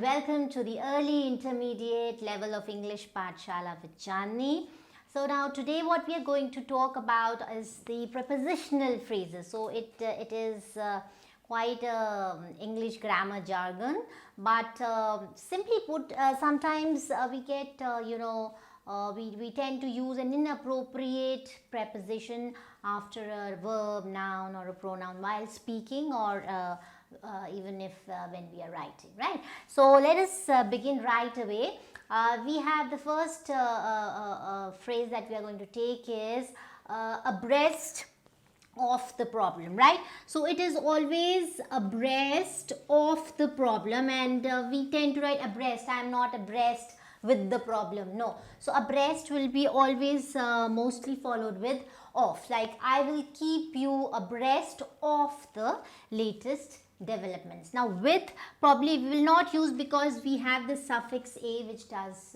and welcome to the early intermediate level of English Pathshala with Janni. So now today what we are going to talk about is the prepositional phrases. So it is quite English grammar jargon, but simply put, sometimes we get we tend to use an inappropriate preposition after a verb, noun or a pronoun while speaking, or even if when we are writing, right? So let us begin right away. We have the first phrase that we are going to take is abreast of the problem, right? So it is always abreast of the problem, and we tend to write abreast. I am not abreast with the problem, no. So abreast will be always mostly followed with of, like I will keep you abreast of the latest developments. Now with probably we will not use because we have the suffix a which does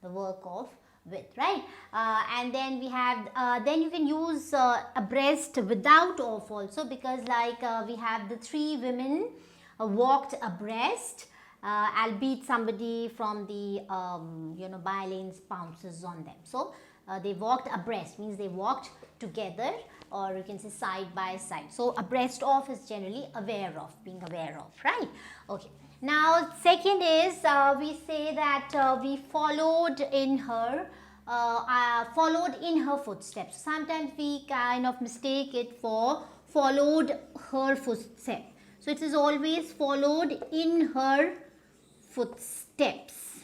the work of with, right? And then we have then you can use abreast without of also, because like we have the three women walked abreast, albeit somebody from the by lanes pounces on them. So they walked abreast means they walked together, or you can say side by side. So abreast of is generally aware of, being aware of, right? Okay. Now second is we say that we followed in her footsteps. Sometimes we kind of mistake it for followed her footsteps. So it is always followed in her footsteps.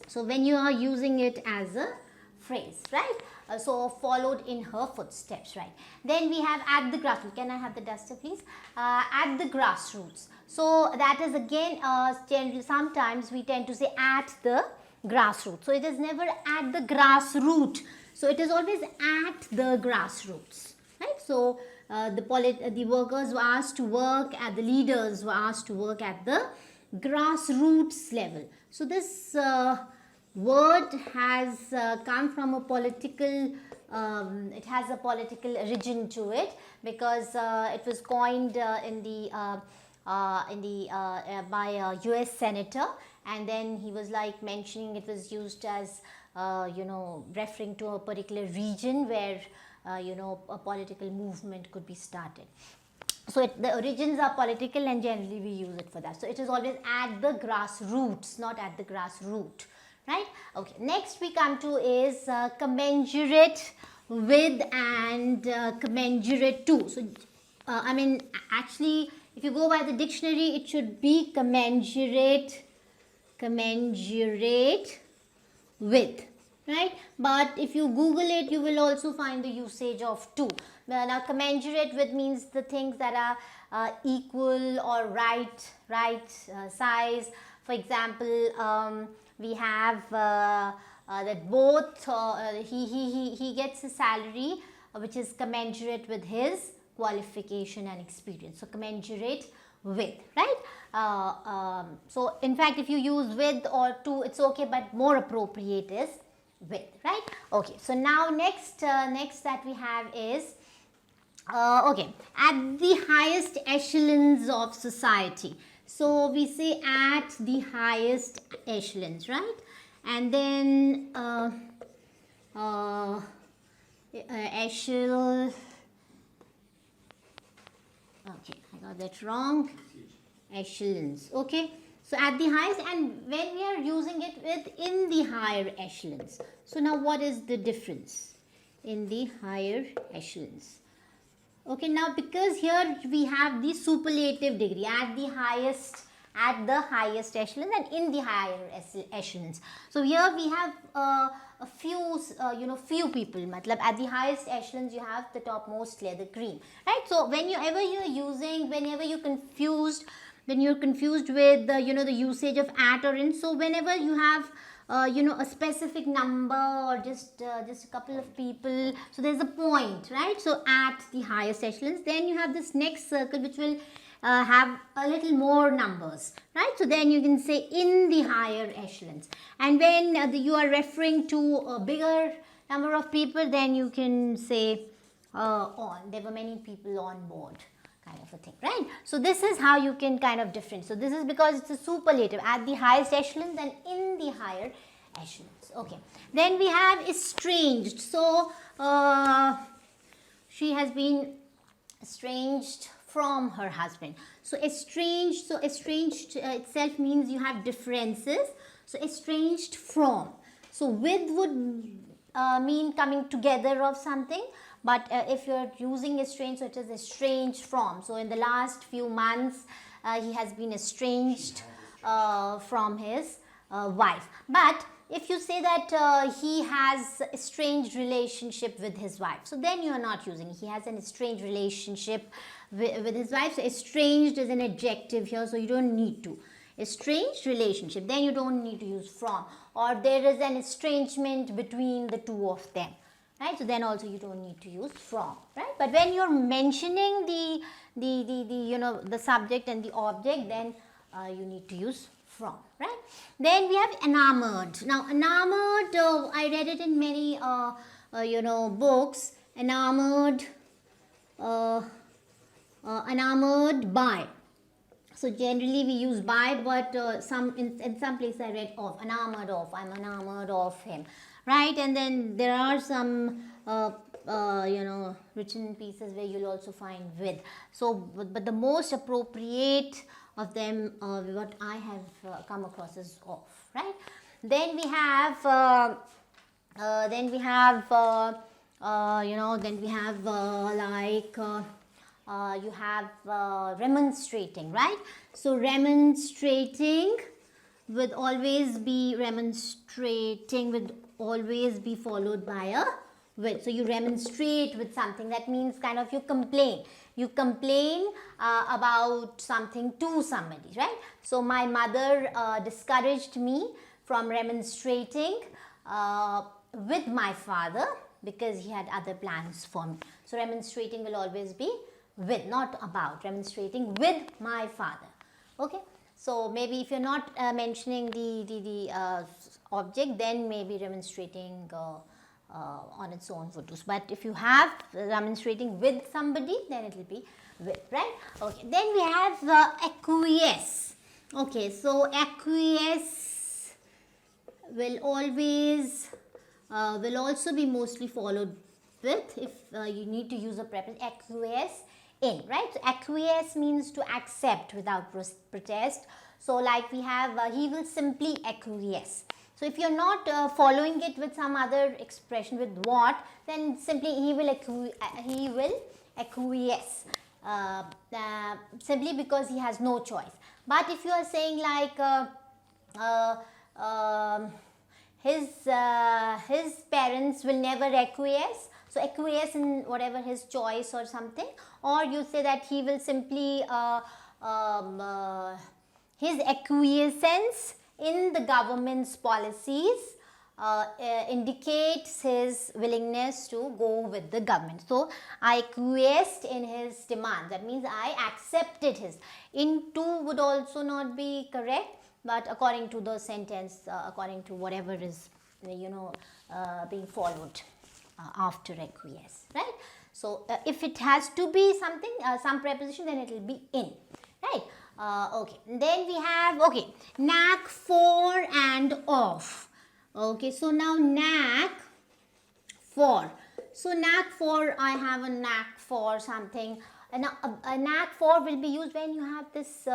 So when you are using it as a phrase, right? So followed in her footsteps, right? Then we have at the grassroots. Can I have the duster, please? At the grassroots. So that is again generally sometimes we tend to say at the grassroots. So it is never at the grassroots. So it is always at the grassroots, right? So the workers were asked to work at, the leaders were asked to work at the grassroots level. So this word has come from a political, it has a political origin to it, because it was coined by a US senator, and then he was like mentioning it was used as referring to a particular region where a political movement could be started. So the origins are political, and generally we use it for that. So it is always at the grassroots, not at the grassroot, right? Okay. Next we come to is commensurate with and commensurate to. So I mean, actually if you go by the dictionary it should be commensurate with, right? But if you Google it, you will also find the usage of to. Now commensurate with means the things that are equal or right size. For example, we have that both he gets a salary which is commensurate with his qualification and experience. So commensurate with, right? So in fact if you use with or to, it's okay, but more appropriate is with, right? Okay. So now next that we have is okay, at the highest echelons of society. So we say at the highest echelons, right? And then okay, I got that wrong. Echelons, okay. So at the highest, and when we are using it with in the higher echelons. So now what is the difference in the higher echelons? Okay, now because here we have the superlative degree, at the highest echelons and in the higher echelons. So here we have a few few people, matlab at the highest echelons you have the topmost layer, the cream, right? So whenever you're confused, when you're confused with the the usage of at or in, so whenever you have a specific number or just a couple of people, so there's a point, right? So at the highest echelons, then you have this next circle which will have a little more numbers, right? So then you can say in the higher echelons, and when you are referring to a bigger number of people, then you can say on, there were many people on board, kind of a thing, right? So this is how you can kind of different. So this is because it's a superlative at the highest echelons and in the higher echelons. Okay. Then we have estranged. So she has been estranged from her husband. So estranged itself means you have differences. So estranged from. So with would mean coming together of something. But if you're using estranged, so it is estranged from. So in the last few months, he has been estranged from his wife. But if you say that he has estranged relationship with his wife, so then you are not using. He has an estranged relationship with his wife. So estranged is an adjective here, so you don't need to. Estranged relationship, then you don't need to use from. Or there is an estrangement between the two of them. Right, so then also you don't need to use from, right? But when you're mentioning the subject and the object, then you need to use from, right? Then we have enamored. Now enamored, I read it in many books. Enamored, enamored by. So generally we use by, but in some places I read of. Enamored of. I'm enamored of him. Right, and then there are some written pieces where you'll also find with. So, but the most appropriate of them, what I have come across is of. Right. Then we have, you have remonstrating. Right. So remonstrating would always be followed by a with. So you remonstrate with something. That means kind of you complain. You complain about something to somebody, right? So my mother discouraged me from remonstrating with my father because he had other plans for me. So remonstrating will always be with, not about. Remonstrating with my father. Okay. So maybe if you're not mentioning the object, then maybe remonstrating on its own would do. But if you have remonstrating with somebody, then it will be with, right? Okay. Then we have acquiesce. Okay. So acquiesce will always will also be mostly followed with if you need to use a preposition. Acquiesce in, right? So acquiesce means to accept without protest. So like we have he will simply acquiesce. So if you're not following it with some other expression with what, then simply he will acquiesce simply because he has no choice. But if you are saying like his parents will never acquiesce, so acquiesce in whatever his choice or something, or you say that he will simply his acquiescence in the government's policies indicates his willingness to go with the government. So I acquiesced in his demand. That means I accepted his. Into would also not be correct, but according to the sentence, according to whatever is being followed after acquiesce, right? So if it has to be something, some preposition, then it will be in, right? Okay. Then we have knack for and of. Okay. So now knack for. So knack for, I have a knack for something. A knack for will be used when you have this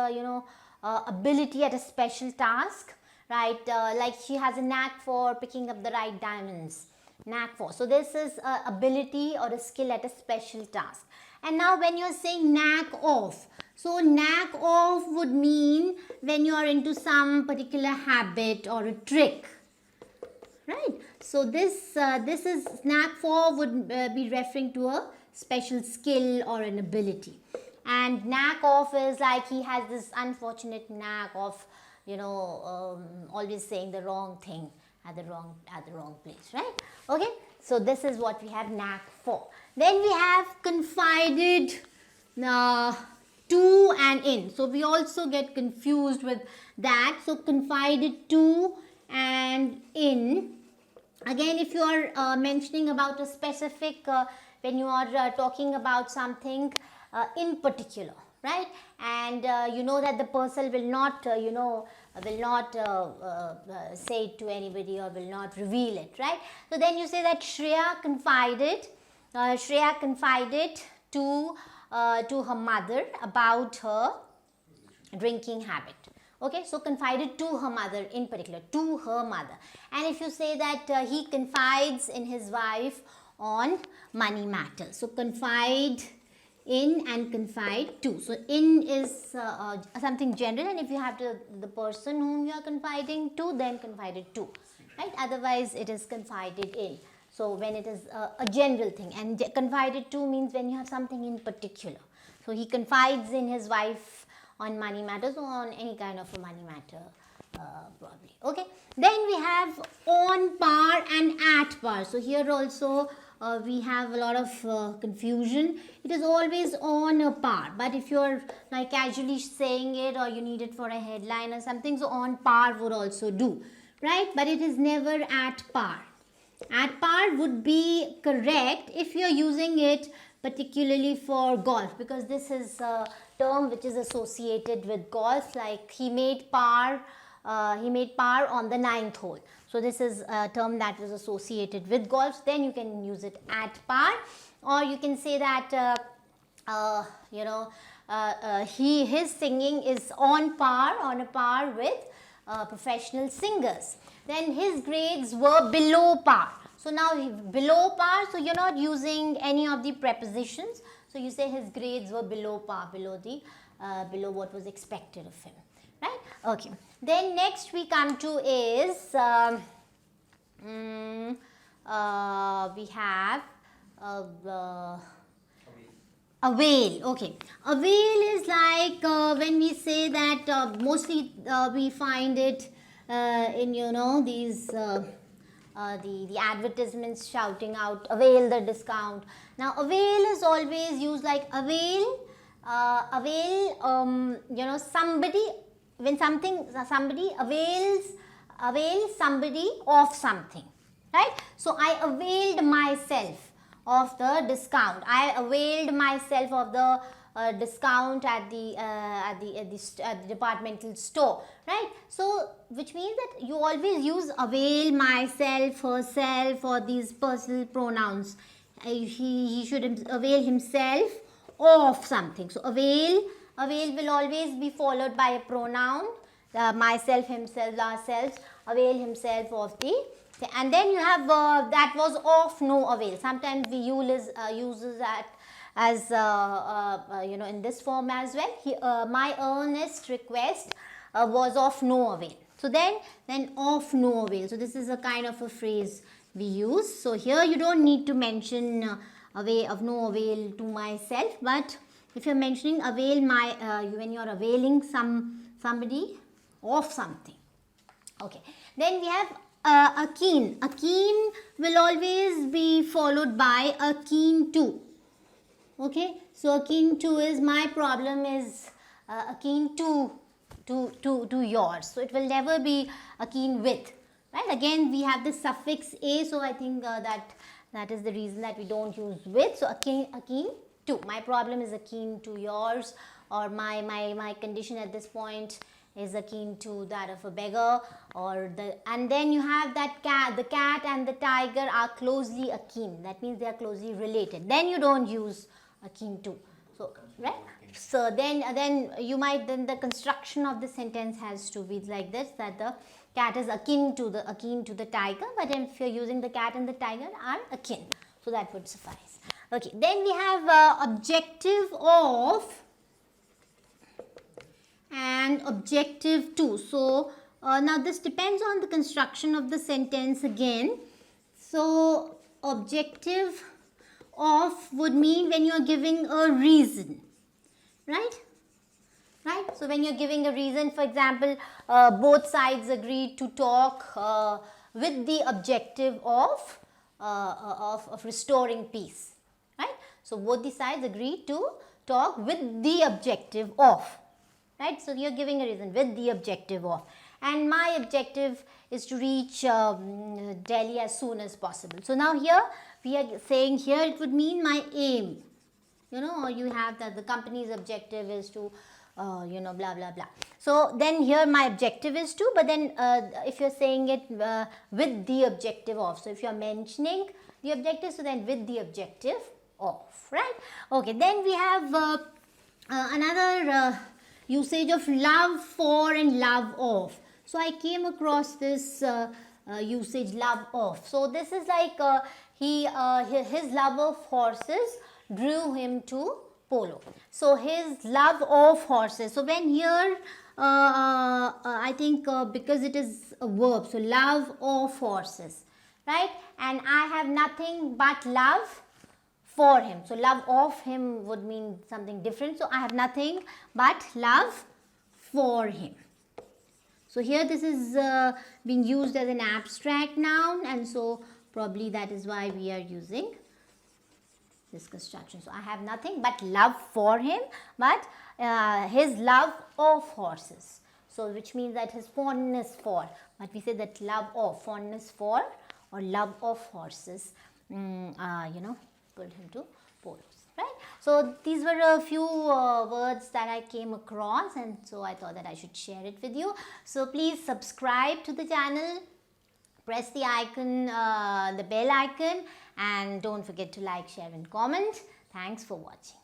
ability at a special task, right? Like she has a knack for picking up the right diamonds. Knack for. So this is a ability or a skill at a special task. And now when you are saying knack of, so knack of would mean when you are into some particular habit or a trick, right? So this is knack for would be referring to a special skill or an ability. And knack of is like he has this unfortunate knack of always saying the wrong thing at the wrong place, right? Okay, so this is what we have knack for. Then we have confided to and in. So we also get confused with that. So confided to and in. Again, if you are mentioning about a specific, when you are talking about something in particular, right? And you know that the person will not say it to anybody or will not reveal it, right? So then you say that Shreya confided to her mother about her drinking habit. Okay, so confided to her mother in particular, to her mother. And if you say that he confides in his wife on money matters, so confide in and confide to. So in is something general, and if you have the person whom you are confiding to, then confided to, right? Otherwise it is confided in. So when it is a general thing, and confided to means when you have something in particular. So he confides in his wife on money matters, or on any kind of a money matter probably. Okay, then we have on par and at par. So here also we have a lot of confusion. It is always on a par, but if you're like casually saying it, or you need it for a headline or something, so on par would also do, right? But it is never at par. At par would be correct if you're using it particularly for golf, because this is a term which is associated with golf, like he made par on the 9th hole. So this is a term that was associated with golf. Then you can use it at par, or you can say that his singing is on a par with professional singers. Then his grades were below par. So now below par, so you're not using any of the prepositions. So you say his grades were below par, below what was expected of him, right? Okay. Then next we come to is we have avail. Okay, avail is like when we say that mostly we find it in these the advertisements shouting out avail the discount. Now avail is always used like avail somebody, when somebody avails somebody of something, right? So I availed myself of the discount. I availed myself of the discount at the departmental store, right? So which means that you always use avail, myself, herself, or these personal pronouns. He should avail himself of something. So avail will always be followed by a pronoun, myself, himself, ourselves. Avail himself of the, and then you have that was of no avail. Sometimes we uses that as in this form as well. My earnest request was of no avail. So then of no avail. So this is a kind of a phrase we use. So here you don't need to mention of no avail to myself, but if you're mentioning avail when you're availing somebody of something. Okay. Then we have a keen. A keen will always be followed by a keen to. Okay, so a keen to is my problem is a keen to yours. So it will never be a keen with, right? Again, we have the suffix a, so I think that is the reason that we don't use with. So a keen to. My problem is a keen to yours, or my condition at this point is akin to that of a beggar, and then you have that cat. The cat and the tiger are closely akin. That means they are closely related. Then you don't use akin to. So right. So then you might, then the construction of the sentence has to be like this, that the cat is akin to the tiger, but if you're using the cat and the tiger are akin, so that would suffice. Okay. Then we have objective of and objective to. So now this depends on the construction of the sentence again. So objective of would mean when you are giving a reason, right? So when you're giving a reason, for example, both sides agreed to talk with the objective of restoring peace, right? So both the sides agreed to talk with the objective of. Right, so you're giving a reason with the objective of, and my objective is to reach Delhi as soon as possible. So now here we are saying here it would mean my aim you know, or you have that the company's objective is to, you know, blah, blah, blah. So then here my objective is to, but then if you're saying it with the objective of, so if you're mentioning the objective, so then with the objective of, right? Okay, then we have another usage of love for and love of. So I came across this usage, love of. So this is like his love of horses drew him to polo. So his love of horses. So when here I think because it is a verb, so love of horses, right? And I have nothing but love for him. So love of him would mean something different. So I have nothing but love for him. So here this is being used as an abstract noun, and so probably that is why we are using this construction. So I have nothing but love for him, but his love of horses. So which means that his fondness for, but we say that love of, fondness for or love of horses, you know, pulled him to polos, right? So these were a few words that I came across, and so I thought that I should share it with you. So please subscribe to the channel, press the icon, the bell icon, and don't forget to like, share and comment. Thanks for watching.